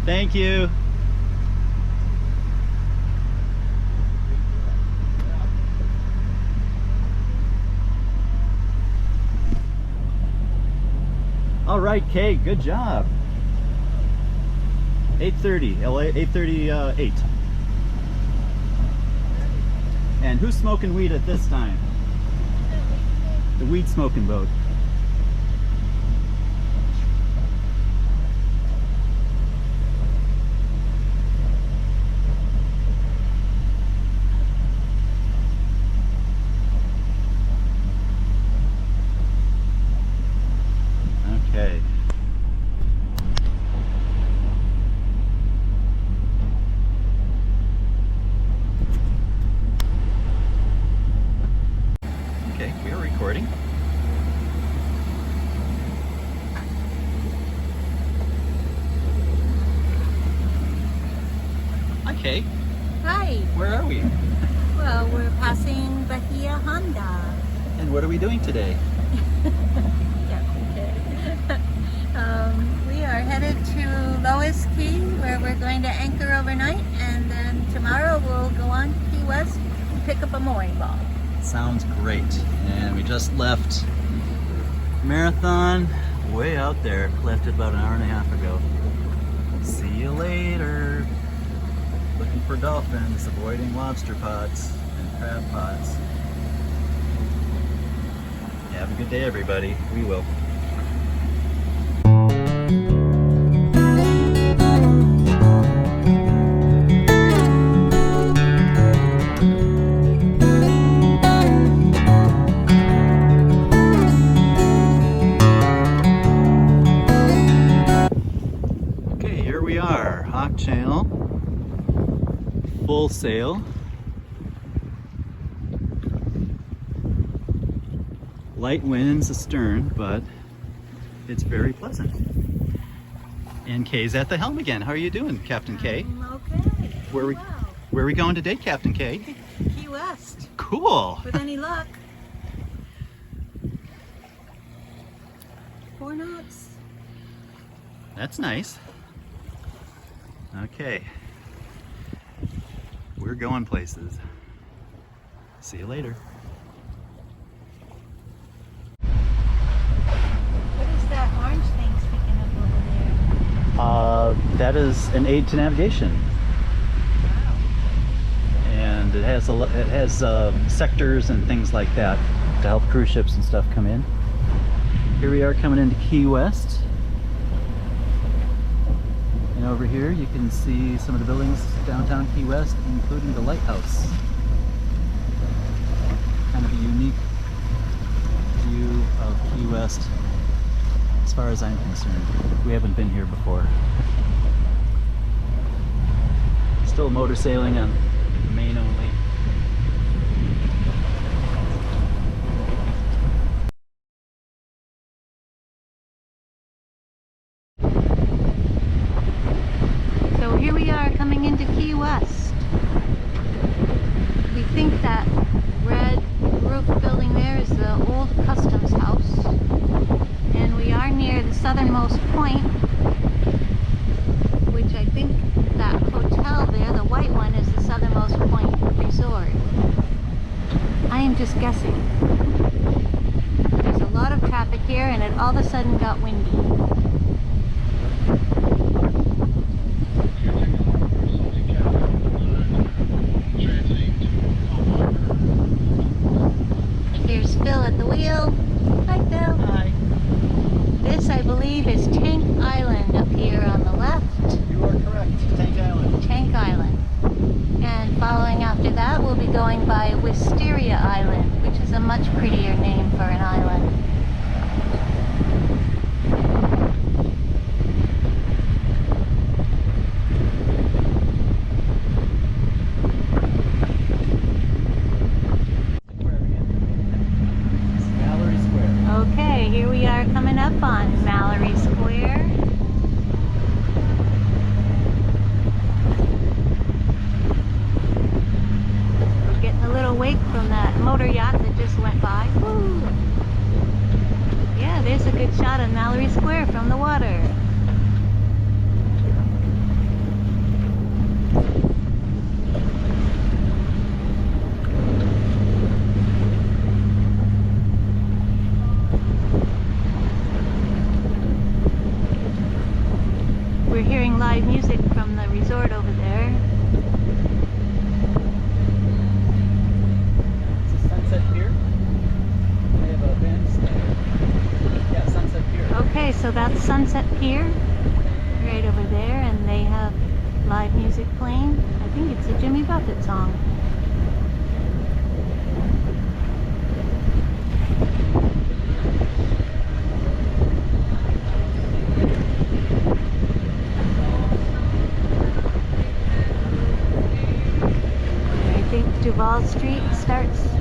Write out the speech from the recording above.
Thank you. All right, Kay, good job. 8:30, LA, 8:38. And who's smoking weed at this time? The weed smoking boat. Okay. Okay, we are recording. Hi, Kay. Hi. Where are we? Well, we're passing Bahia Honda. And what are we doing today? Yeah, okay. We are headed to Lois Key, where we're going to anchor overnight, and then tomorrow we'll go on to Key West and pick up a mooring ball. Sounds great. And we just left Marathon way out there. Left it about an hour and a half ago. See you later. Looking for dolphins, avoiding lobster pots and crab pots. Have a good day, everybody. We will. Okay, here we are, Hawk Channel, full sail. Light winds astern, but it's very pleasant. And Kay's at the helm again. How are you doing, Captain Kay? Okay. Where are we going today, Captain Kay? Key West. Cool. With any luck. 4 knots. That's nice. Okay. We're going places. See you later. What is that orange thing sticking up over there? That is an aid to navigation. Wow. And it has sectors and things like that to help cruise ships and stuff come in. Here we are coming into Key West. And over here you can see some of the buildings downtown Key West, including the lighthouse. Kind of a unique view of Key West as far as I'm concerned. We haven't been here before. Still motor sailing on the main only. So here we are coming into Key West. We think that red roof building there is the old customs house. And we are near the southernmost point, which I think that hotel there, the white one, is the southernmost point resort. I am just guessing. There's a lot of traffic here and it all of a sudden got windy. Here's Phil at the wheel. Hi, Phil. Hi. This, I believe, is Tank Island up here on the left. You are correct. Tank Island. Tank Island. And following after that, we'll be going by Wisteria Island, which is a much prettier name for an island. Mallory Square. Okay, here we are coming up on Mallory Square. We're getting a little wake from that motor yacht that just went by. Woo! Yeah, there's a good shot of Mallory Square from the water. playing live music from the resort over there. It's a Sunset Pier. They have a bandstand. Yeah, Sunset Pier. Okay, so that's Sunset Pier right over there, and they have live music playing. I think it's a Jimmy Buffett song. I think Duval Street starts